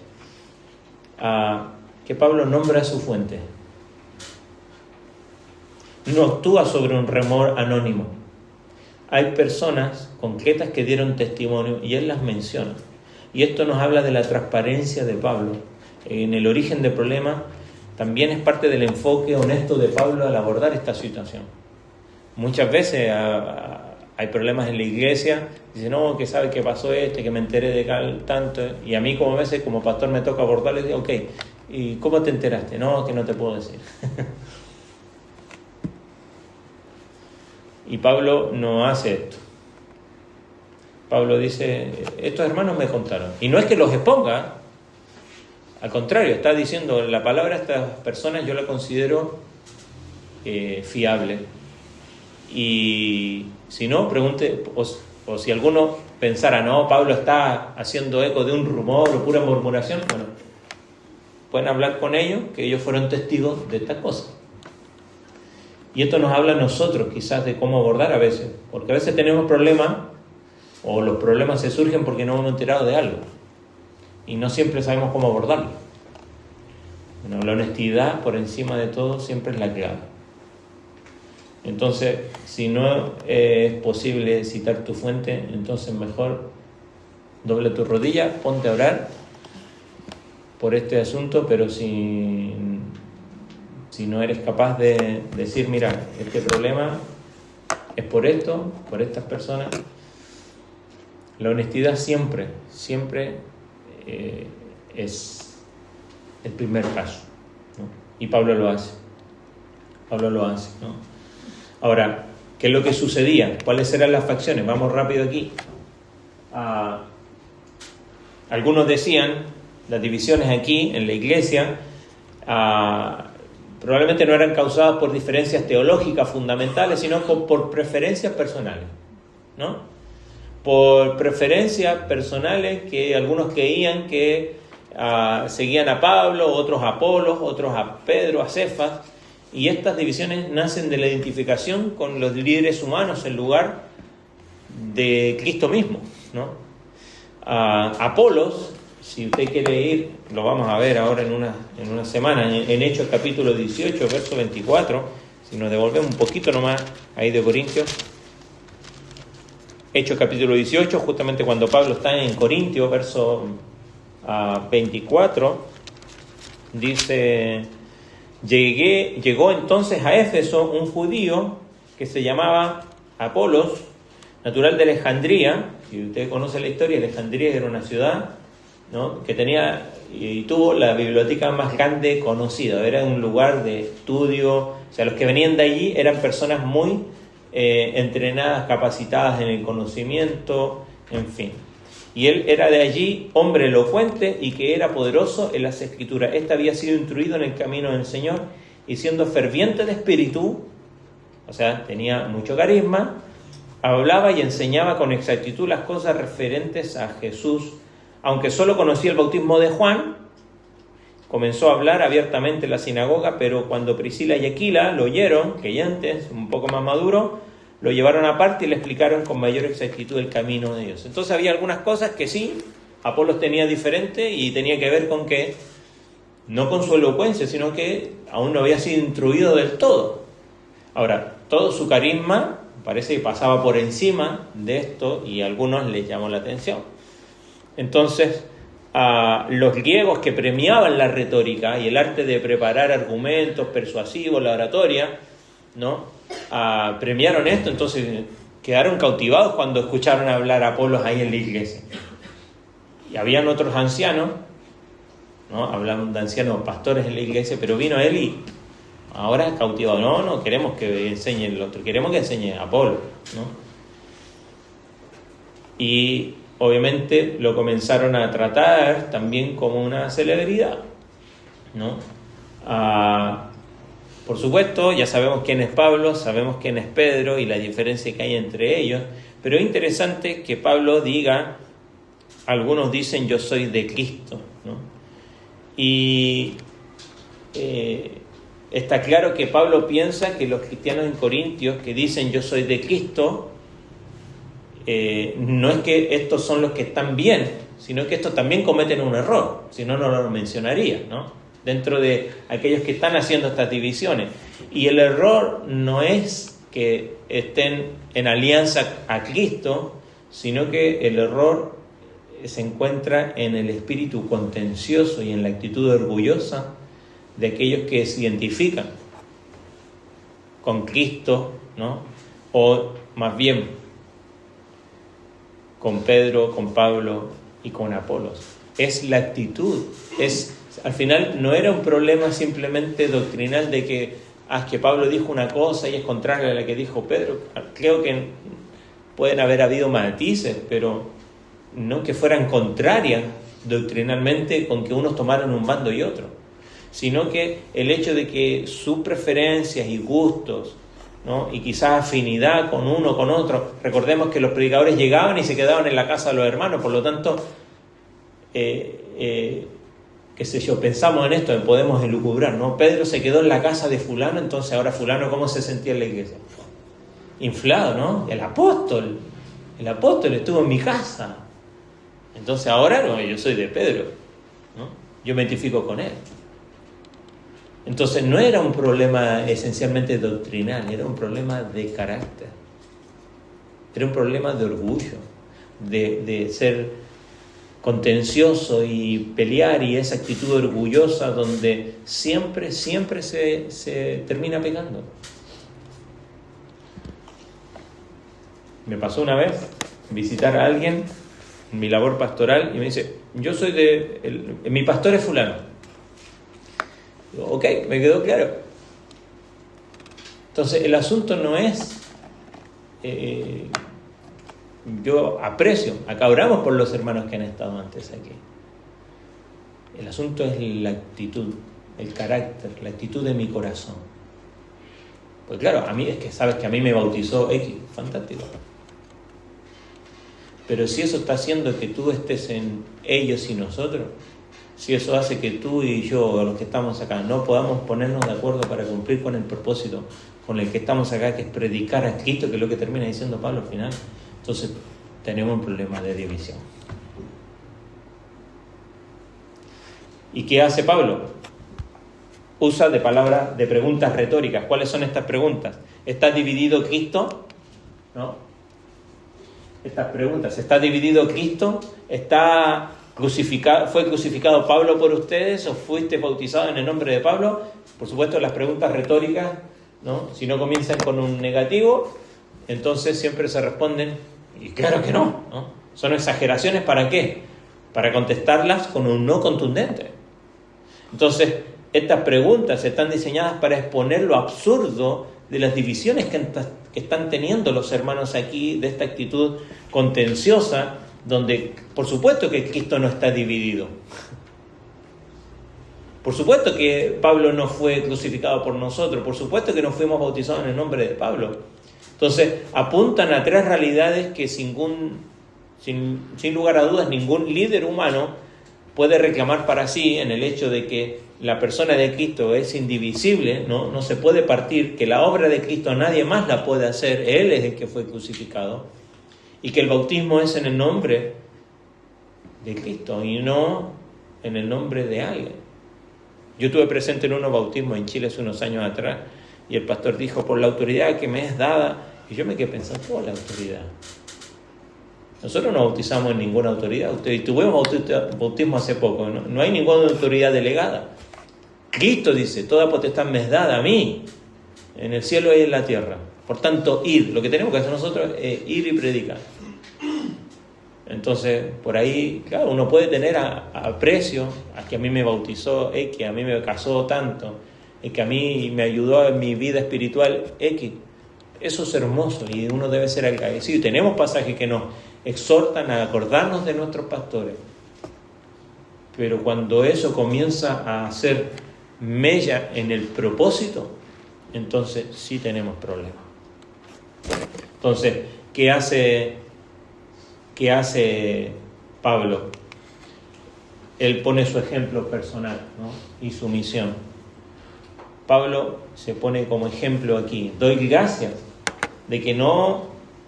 A: que Pablo nombra su fuente. No actúa sobre un rumor anónimo. Hay personas concretas que dieron testimonio y él las menciona. Y esto nos habla de la transparencia de Pablo. En el origen del problema también es parte del enfoque honesto de Pablo al abordar esta situación. Muchas veces hay problemas en la iglesia, dice, no, que sabe que pasó que me enteré de tanto, y a mí como a veces como pastor me toca abordarle y digo, ok, ¿y cómo te enteraste? No, que no te puedo decir. Y Pablo no hace esto. Pablo dice, estos hermanos me contaron. Y no es que los exponga, al contrario, está diciendo, la palabra de estas personas yo la considero fiable. Y si no, pregunte, o si alguno pensara, no, Pablo está haciendo eco de un rumor o pura murmuración, bueno, pueden hablar con ellos, que ellos fueron testigos de estas cosas. Y esto nos habla a nosotros quizás de cómo abordar a veces, porque a veces tenemos problemas, o los problemas se surgen porque no hemos enterado de algo, y no siempre sabemos cómo abordarlo. Bueno, la honestidad por encima de todo siempre es la clave. Entonces, si no es posible citar tu fuente, entonces mejor doble tu rodilla, ponte a orar por este asunto, pero si no eres capaz de decir, mira, este problema es por esto, por estas personas, la honestidad siempre es el primer paso, ¿no? Y Pablo lo hace, ¿no? Ahora, ¿qué es lo que sucedía? ¿Cuáles eran las facciones? Vamos rápido aquí. Algunos decían, las divisiones aquí en la iglesia probablemente no eran causadas por diferencias teológicas fundamentales, sino por preferencias personales, ¿no? Por preferencias personales que algunos creían que seguían a Pablo, otros a Apolos, otros a Pedro, a Cefas, y estas divisiones nacen de la identificación con los líderes humanos en lugar de Cristo mismo, ¿no? Apolos, si usted quiere ir, lo vamos a ver ahora en una semana, en Hechos capítulo 18, verso 24, si nos devolvemos un poquito nomás ahí de Corintios. Hechos capítulo 18, justamente cuando Pablo está en Corintios, verso 24, dice, llegó entonces a Éfeso un judío que se llamaba Apolos, natural de Alejandría. Si usted conoce la historia, Alejandría era una ciudad, ¿no?, que tenía y tuvo la biblioteca más grande conocida, era un lugar de estudio, o sea, los que venían de allí eran personas muy entrenadas, capacitadas en el conocimiento, en fin. Y él era de allí, hombre elocuente y que era poderoso en las Escrituras. Este había sido instruido en el camino del Señor y siendo ferviente de espíritu, o sea, tenía mucho carisma, hablaba y enseñaba con exactitud las cosas referentes a Jesús. Aunque solo conocía el bautismo de Juan, comenzó a hablar abiertamente en la sinagoga, pero cuando Priscila y Aquila lo oyeron, creyentes, un poco más maduros, lo llevaron aparte y le explicaron con mayor exactitud el camino de Dios. Entonces había algunas cosas que sí, Apolos tenía diferente y tenía que ver con que, no con su elocuencia, sino que aún no había sido instruido del todo. Ahora, todo su carisma parece que pasaba por encima de esto y a algunos les llamó la atención. Entonces, los griegos que premiaban la retórica y el arte de preparar argumentos persuasivos, la oratoria, ¿no?, premiaron esto, entonces quedaron cautivados cuando escucharon hablar a Apolos ahí en la iglesia. Y habían otros ancianos, ¿no?, hablan de ancianos pastores en la iglesia, pero vino él y ahora cautivado, no queremos que enseñe el otro, queremos que enseñe a Apolo, ¿no? Y obviamente lo comenzaron a tratar también como una celebridad, ¿no? Por supuesto, ya sabemos quién es Pablo, sabemos quién es Pedro y la diferencia que hay entre ellos, pero es interesante que Pablo diga, algunos dicen yo soy de Cristo, ¿no? Y está claro que Pablo piensa que los cristianos en Corintios que dicen yo soy de Cristo, no es que estos son los que están bien, sino que estos también cometen un error, si no, no lo mencionaría, ¿no?, dentro de aquellos que están haciendo estas divisiones. Y el error no es que estén en alianza a Cristo, sino que el error se encuentra en el espíritu contencioso y en la actitud orgullosa de aquellos que se identifican con Cristo, ¿no?, o más bien con Pedro, con Pablo y con Apolos. Es la actitud, al final no era un problema simplemente doctrinal de que que Pablo dijo una cosa y es contraria a la que dijo Pedro. Creo que pueden haber habido matices, pero no que fueran contrarias doctrinalmente con que unos tomaran un bando y otro, sino que el hecho de que sus preferencias y gustos, ¿no?, y quizás afinidad con uno o con otro, recordemos que los predicadores llegaban y se quedaban en la casa de los hermanos, por lo tanto, qué sé yo, pensamos en esto, podemos elucubrar, ¿no? Pedro se quedó en la casa de fulano, entonces ahora fulano, ¿cómo se sentía en la iglesia? Inflado, ¿no? El apóstol estuvo en mi casa, entonces ahora no, yo soy de Pedro, ¿no? Yo me identifico con él. Entonces no era un problema esencialmente doctrinal, era un problema de carácter, era un problema de orgullo, de ser contencioso y pelear, y esa actitud orgullosa donde siempre se termina pecando. Me pasó una vez visitar a alguien en mi labor pastoral y me dice, mi pastor es fulano. Digo, ok, me quedó claro. Entonces el asunto no es, yo aprecio, acá oramos por los hermanos que han estado antes aquí. El asunto es la actitud, el carácter, la actitud de mi corazón. Pues claro, a mí es que sabes que a mí me bautizó X, fantástico. Pero si eso está haciendo que tú estés en ellos y nosotros, si eso hace que tú y yo, los que estamos acá, no podamos ponernos de acuerdo para cumplir con el propósito con el que estamos acá, que es predicar a Cristo, que es lo que termina diciendo Pablo al final, entonces tenemos un problema de división. ¿Y qué hace Pablo? Usa de palabras, de preguntas retóricas. ¿Cuáles son estas preguntas? ¿Está dividido Cristo? ¿No? Estas preguntas. ¿Está dividido Cristo? ¿Está crucificado? ¿Fue crucificado Pablo por ustedes? ¿O fuiste bautizado en el nombre de Pablo? Por supuesto, las preguntas retóricas, ¿no? Si no comienzan con un negativo, entonces siempre se responden, y claro que no, ¿no? Son exageraciones, ¿para qué? Para contestarlas con un no contundente. Entonces, estas preguntas están diseñadas para exponer lo absurdo de las divisiones que están teniendo los hermanos aquí, de esta actitud contenciosa, donde por supuesto que Cristo no está dividido. Por supuesto que Pablo no fue crucificado por nosotros, por supuesto que no fuimos bautizados en el nombre de Pablo. Entonces, apuntan a tres realidades que sin lugar a dudas ningún líder humano puede reclamar para sí, en el hecho de que la persona de Cristo es indivisible, no se puede partir, que la obra de Cristo nadie más la puede hacer, Él es el que fue crucificado, y que el bautismo es en el nombre de Cristo y no en el nombre de alguien. Yo estuve presente en unos bautismos en Chile hace unos años atrás, y el pastor dijo, por la autoridad que me es dada, y yo me quedé pensando, ¿por la autoridad? Nosotros no bautizamos en ninguna autoridad. Tuvimos bautismo hace poco, no hay ninguna autoridad delegada. Cristo dice, toda potestad me es dada a mí, en el cielo y en la tierra. Por tanto, ir. Lo que tenemos que hacer nosotros es ir y predicar. Entonces, por ahí, claro, uno puede tener aprecio a que a mí me bautizó X, a mí me casó tanto, y que a mí me ayudó en mi vida espiritual X. Eso es hermoso y uno debe ser agradecido. Y tenemos pasajes que nos exhortan a acordarnos de nuestros pastores. Pero cuando eso comienza a hacer mella en el propósito, entonces sí tenemos problemas. Entonces, ¿qué hace Pablo? Él pone su ejemplo personal, ¿no? Y su misión. Pablo se pone como ejemplo aquí. Doy gracias de que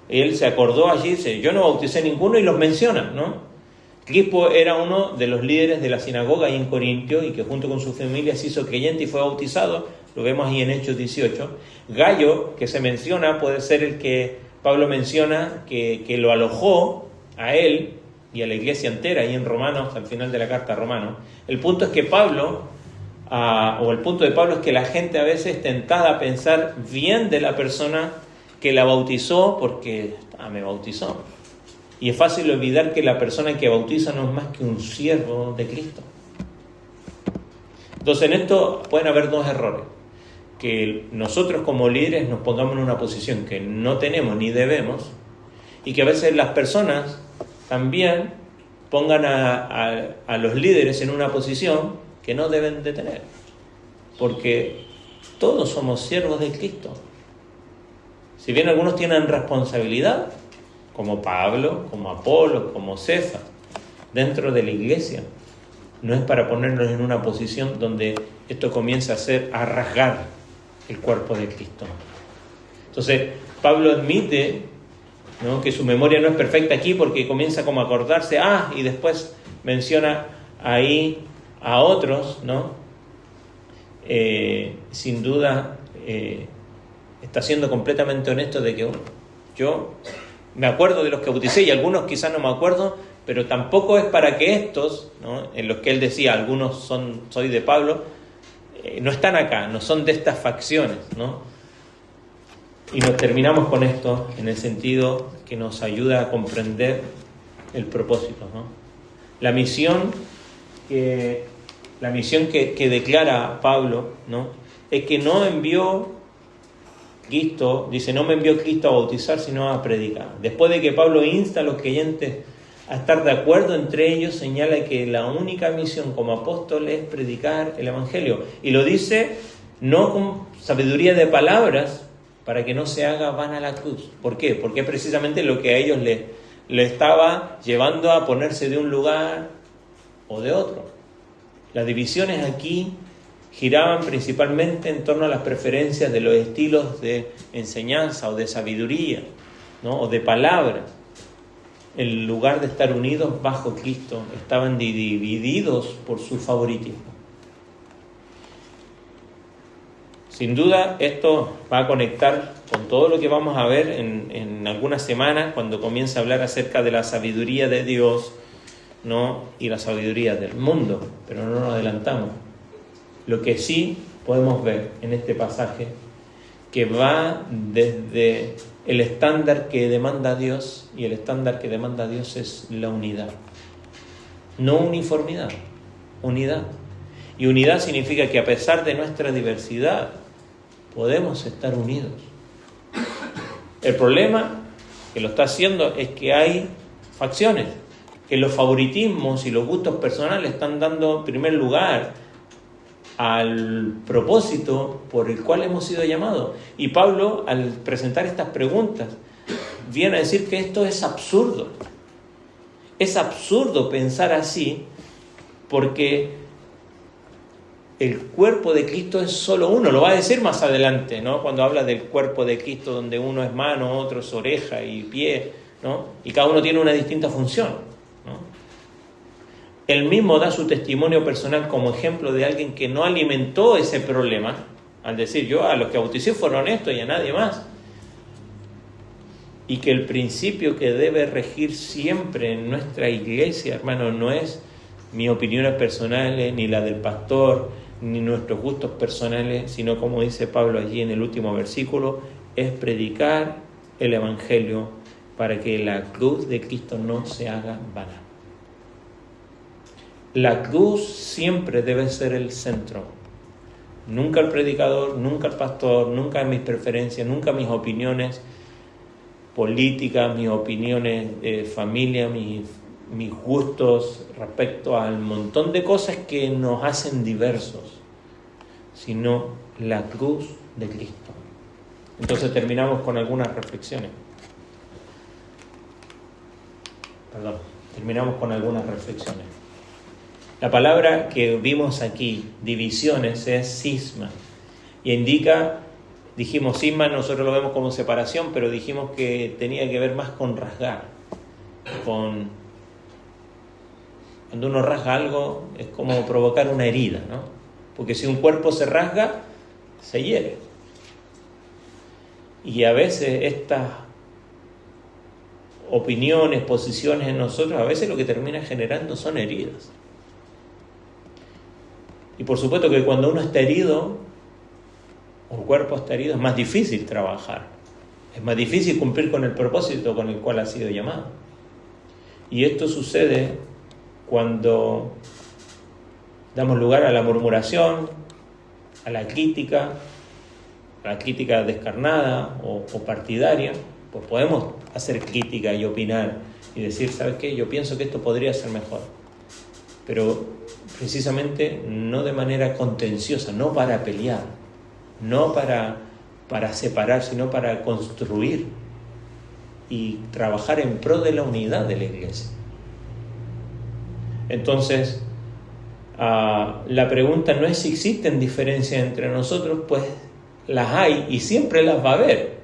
A: él se acordó allí, dice, yo no bauticé ninguno, y los menciona, ¿no? Crispo era uno de los líderes de la sinagoga ahí en Corintio, y que junto con su familia se hizo creyente y fue bautizado. Lo vemos ahí en Hechos 18. Gayo, que se menciona, puede ser el que Pablo menciona, que lo alojó a él y a la iglesia entera, ahí en Romanos, al final de la carta a Romanos. El punto es que el punto de Pablo es que la gente a veces es tentada a pensar bien de la persona que la bautizó porque me bautizó. Y es fácil olvidar que la persona que bautiza no es más que un siervo de Cristo. Entonces en esto pueden haber dos errores. que nosotros como líderes nos pongamos en una posición que no tenemos ni debemos, y que a veces las personas también pongan a los líderes en una posición que no deben de tener, porque todos somos siervos de Cristo. Si bien algunos tienen responsabilidad, como Pablo, como Apolo, como Cefas, dentro de la iglesia, no es para ponernos en una posición donde esto comienza a rasgar el cuerpo de Cristo. Entonces, Pablo admite, ¿no?, que su memoria no es perfecta aquí, porque comienza como a acordarse, y después menciona ahí a otros, ¿no? Sin duda, está siendo completamente honesto de que yo me acuerdo de los que bauticé y algunos quizás no me acuerdo, pero tampoco es para que estos, ¿no?, en los que él decía, algunos soy de Pablo, no están acá, no son de estas facciones, ¿no? Y nos terminamos con esto en el sentido que nos ayuda a comprender el propósito, ¿no? La misión que declara Pablo, ¿no?, es que no envió Cristo, dice, no me envió Cristo a bautizar, sino a predicar. Después de que Pablo insta a los creyentes a estar de acuerdo entre ellos, señala que la única misión como apóstol es predicar el Evangelio. Y lo dice no con sabiduría de palabras, para que no se haga vana la cruz. ¿Por qué? Porque es precisamente lo que a ellos le estaba llevando a ponerse de un lugar o de otro. Las divisiones aquí giraban principalmente en torno a las preferencias de los estilos de enseñanza o de sabiduría, ¿no?, o de palabra. En lugar de estar unidos bajo Cristo, estaban divididos por su favoritismo. Sin duda, esto va a conectar con todo lo que vamos a ver en algunas semanas, cuando comience a hablar acerca de la sabiduría de Dios, ¿no?, y la sabiduría del mundo, pero no nos adelantamos. Lo que sí podemos ver en este pasaje, que va desde el estándar que demanda Dios, y el estándar que demanda Dios es la unidad. No uniformidad, unidad. Y unidad significa que a pesar de nuestra diversidad, podemos estar unidos. El problema que lo está haciendo es que hay facciones, que los favoritismos y los gustos personales están dando primer lugar al propósito por el cual hemos sido llamados. Y Pablo, al presentar estas preguntas, viene a decir que esto es absurdo. Es absurdo pensar así, porque el cuerpo de Cristo es solo uno. Lo va a decir más adelante, ¿no?, cuando habla del cuerpo de Cristo, donde uno es mano, otro es oreja y pie, ¿no?, y cada uno tiene una distinta función, ¿no? Él mismo da su testimonio personal como ejemplo de alguien que no alimentó ese problema, al decir, yo a los que bauticé fueron estos y a nadie más. Y que el principio que debe regir siempre en nuestra iglesia, hermano, no es mis opiniones personales, ni la del pastor, ni nuestros gustos personales, sino, como dice Pablo allí en el último versículo, es predicar el Evangelio para que la cruz de Cristo no se haga vana. La cruz siempre debe ser el centro. Nunca el predicador, nunca el pastor, nunca mis preferencias, nunca mis opiniones políticas, mis opiniones de familia, mis gustos respecto al montón de cosas que nos hacen diversos, sino la cruz de Cristo. Entonces terminamos con algunas reflexiones. Terminamos con algunas reflexiones. La palabra que vimos aquí, divisiones, es cisma, y indica, dijimos cisma, nosotros lo vemos como separación, pero dijimos que tenía que ver más con rasgar, cuando uno rasga algo es como provocar una herida, ¿no? Porque si un cuerpo se rasga, se hiere. Y a veces estas opiniones, posiciones en nosotros, a veces lo que termina generando son heridas. Y por supuesto que cuando uno está herido, o el cuerpo está herido, es más difícil trabajar. Es más difícil cumplir con el propósito con el cual ha sido llamado. Y esto sucede cuando damos lugar a la murmuración, a la crítica, la crítica descarnada o partidaria, pues podemos hacer crítica y opinar y decir, ¿sabes qué? Yo pienso que esto podría ser mejor. Pero precisamente no de manera contenciosa, no para pelear, no para separar, sino para construir y trabajar en pro de la unidad de la iglesia. Entonces, la pregunta no es si existen diferencias entre nosotros, pues las hay y siempre las va a haber.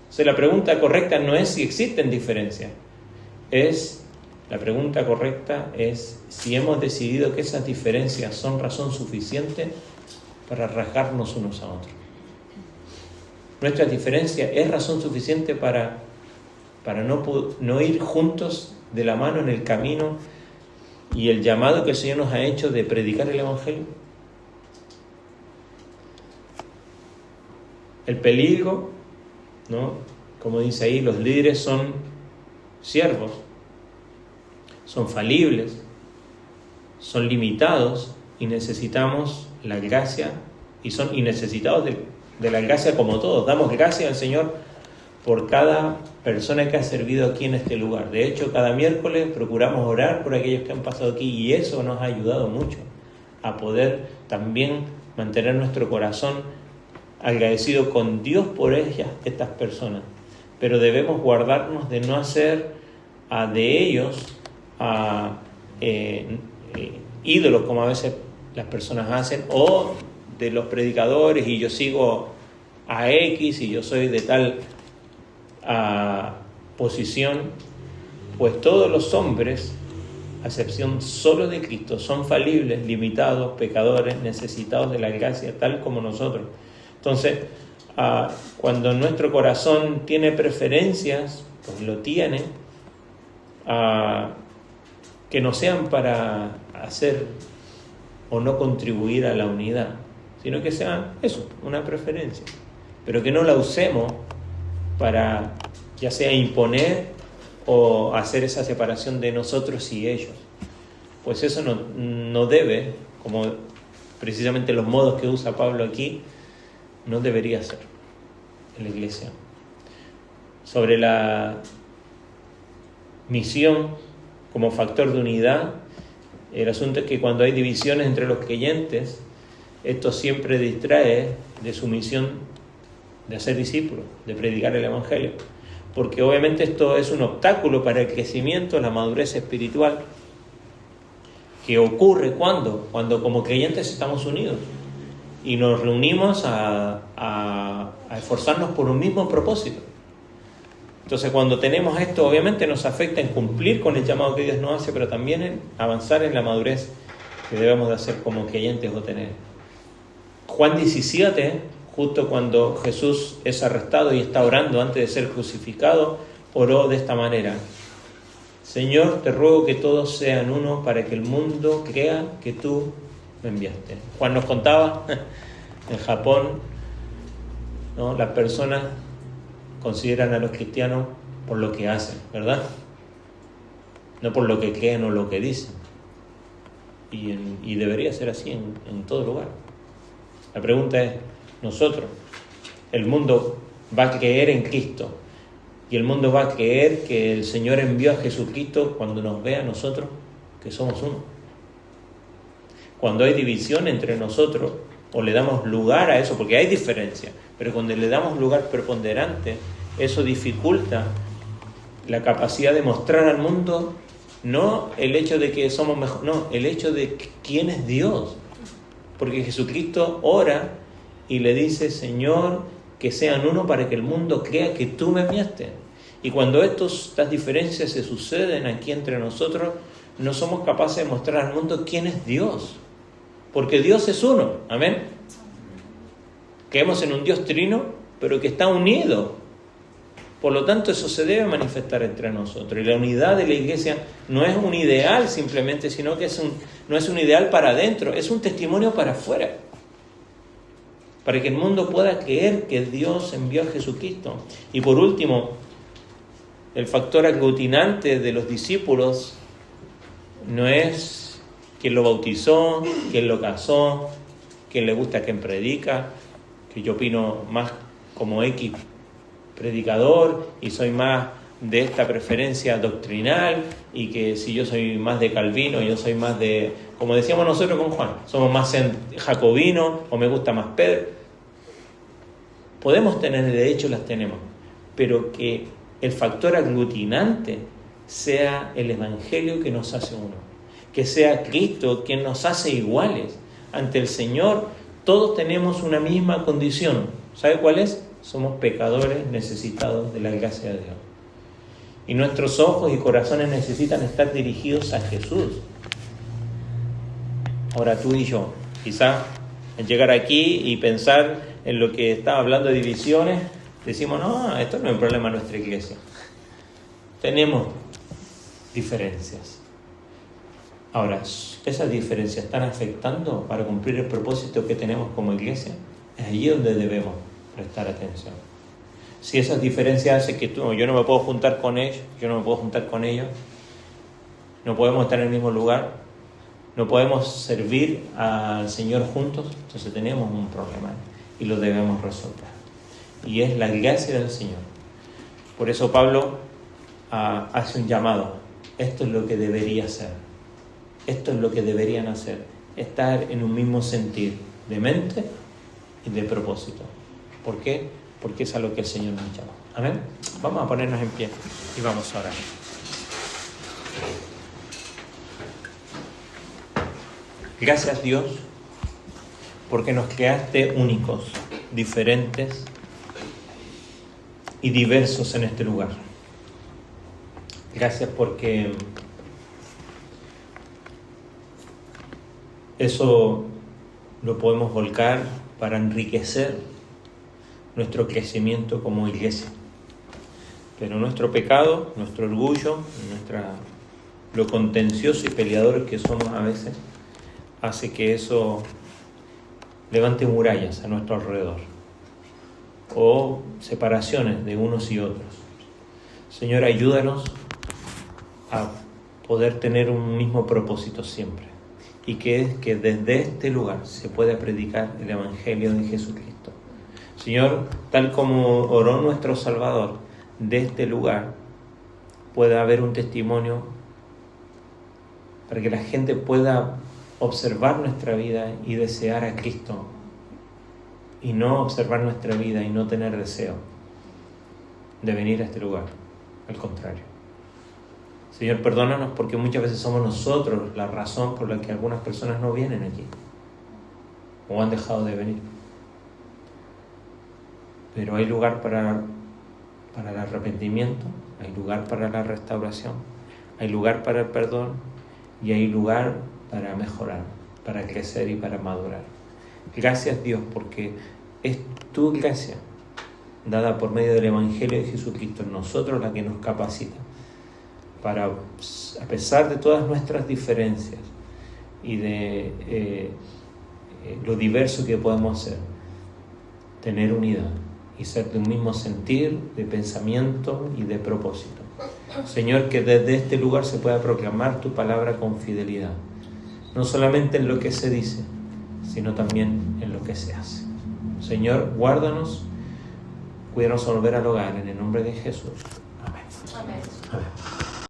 A: O sea, la pregunta correcta no es si existen diferencias, la pregunta correcta es si hemos decidido que esas diferencias son razón suficiente para rajarnos unos a otros. Nuestra diferencia es razón suficiente para no ir juntos de la mano en el camino y el llamado que el Señor nos ha hecho de predicar el Evangelio. El peligro, ¿no? Como dice ahí, los líderes son siervos, son falibles, son limitados y necesitamos la gracia y necesitados de la gracia como todos. Damos gracias al Señor por cada persona que ha servido aquí en este lugar. De hecho, cada miércoles procuramos orar por aquellos que han pasado aquí y eso nos ha ayudado mucho a poder también mantener nuestro corazón agradecido con Dios por estas personas. Pero debemos guardarnos de no hacer de ellos ídolos, como a veces las personas hacen, o de los predicadores y yo sigo a X y yo soy de tal posición. Pues todos los hombres, a excepción solo de Cristo, son falibles, limitados, pecadores, necesitados de la gracia, tal como nosotros. Entonces, cuando nuestro corazón tiene preferencias, pues lo tiene, que no sean para hacer o no contribuir a la unidad, sino que sean eso, una preferencia, pero que no la usemos para ya sea imponer o hacer esa separación de nosotros y ellos. Pues eso no debe, como precisamente los modos que usa Pablo aquí, no debería ser en la iglesia. Sobre la misión como factor de unidad, el asunto es que cuando hay divisiones entre los creyentes, esto siempre distrae de su misión de hacer discípulos, de predicar el Evangelio, porque obviamente esto es un obstáculo para el crecimiento, la madurez espiritual, que ocurre cuando como creyentes estamos unidos y nos reunimos a esforzarnos por un mismo propósito. Entonces, cuando tenemos esto, obviamente nos afecta en cumplir con el llamado que Dios nos hace, pero también en avanzar en la madurez que debemos de hacer como creyentes o tener. Juan 17, justo cuando Jesús es arrestado y está orando antes de ser crucificado, oró de esta manera: Señor, te ruego que todos sean uno para que el mundo crea que tú me enviaste. Juan nos contaba, en Japón, ¿no?, las personas consideran a los cristianos por lo que hacen, ¿verdad? No por lo que creen o lo que dicen. Y debería ser así en todo lugar. La pregunta es, nosotros, el mundo va a creer en Cristo y el mundo va a creer que el Señor envió a Jesucristo cuando nos ve a nosotros que somos uno. Cuando hay división entre nosotros o le damos lugar a eso, porque hay diferencia, pero cuando le damos lugar preponderante, eso dificulta la capacidad de mostrar al mundo no el hecho de que somos mejor, no, el hecho de quién es Dios. Porque Jesucristo ora y le dice: Señor, que sean uno para que el mundo crea que tú me enviaste. Y cuando estas diferencias se suceden aquí entre nosotros, no somos capaces de mostrar al mundo quién es Dios. Porque Dios es uno, amén. Creemos en un Dios trino, pero que está unido. Por lo tanto, eso se debe manifestar entre nosotros. Y la unidad de la iglesia no es un ideal simplemente, sino que no es un ideal para adentro, es un testimonio para afuera. Para que el mundo pueda creer que Dios envió a Jesucristo. Y por último, el factor aglutinante de los discípulos no es quién lo bautizó, quién lo casó, quién le gusta, quién predica, que yo opino más como X predicador y soy más de esta preferencia doctrinal, y que si yo soy más de Calvino, yo soy más de, como decíamos nosotros con Juan, somos más jacobinos o me gusta más Pedro. Podemos tener, de hecho las tenemos, pero que el factor aglutinante sea el Evangelio que nos hace uno, que sea Cristo quien nos hace iguales ante el Señor. Todos tenemos una misma condición. ¿Sabe cuál es? Somos pecadores necesitados de la gracia de Dios. Y nuestros ojos y corazones necesitan estar dirigidos a Jesús. Ahora tú y yo, quizás al llegar aquí y pensar en lo que estaba hablando de divisiones, decimos, no, esto no es un problema de nuestra iglesia. Tenemos diferencias. Ahora, ¿esas diferencias están afectando para cumplir el propósito que tenemos como iglesia? Es allí donde debemos prestar atención. Si esas diferencias hacen que yo no me puedo juntar con ellos, yo no me puedo juntar con ellos, no podemos estar en el mismo lugar, no podemos servir al Señor juntos, entonces tenemos un problema y lo debemos resolver. Y es la gracia del Señor. Por eso Pablo hace un llamado. Esto es lo que debería ser. Esto es lo que deberían hacer. Estar en un mismo sentir de mente y de propósito. ¿Por qué? Porque es a lo que el Señor nos llama. Amén. Vamos a ponernos en pie y vamos a orar. Gracias, Dios, porque nos creaste únicos, diferentes y diversos en este lugar. Gracias porque eso lo podemos volcar para enriquecer nuestro crecimiento como iglesia. Pero nuestro pecado, nuestro orgullo, lo contencioso y peleadores que somos a veces, hace que eso levante murallas a nuestro alrededor o separaciones de unos y otros. Señor, ayúdanos a poder tener un mismo propósito siempre, y que es que desde este lugar se pueda predicar el Evangelio de Jesucristo. Señor, tal como oró nuestro Salvador, de este lugar pueda haber un testimonio para que la gente pueda observar nuestra vida y desear a Cristo, y no observar nuestra vida y no tener deseo de venir a este lugar. Al contrario. Señor, perdónanos porque muchas veces somos nosotros la razón por la que algunas personas no vienen aquí o han dejado de venir. Pero hay lugar para el arrepentimiento, hay lugar para la restauración, hay lugar para el perdón y hay lugar para mejorar, para crecer y para madurar. Gracias, Dios, porque es tu gracia dada por medio del Evangelio de Jesucristo en nosotros la que nos capacita para, a pesar de todas nuestras diferencias y de lo diverso que podemos ser, tener unidad y ser de un mismo sentir, de pensamiento y de propósito. Señor, que desde este lugar se pueda proclamar tu palabra con fidelidad, no solamente en lo que se dice, sino también en lo que se hace. Señor, guárdanos, cuídanos al volver al hogar, en el nombre de Jesús. Amén. Amén. Amén.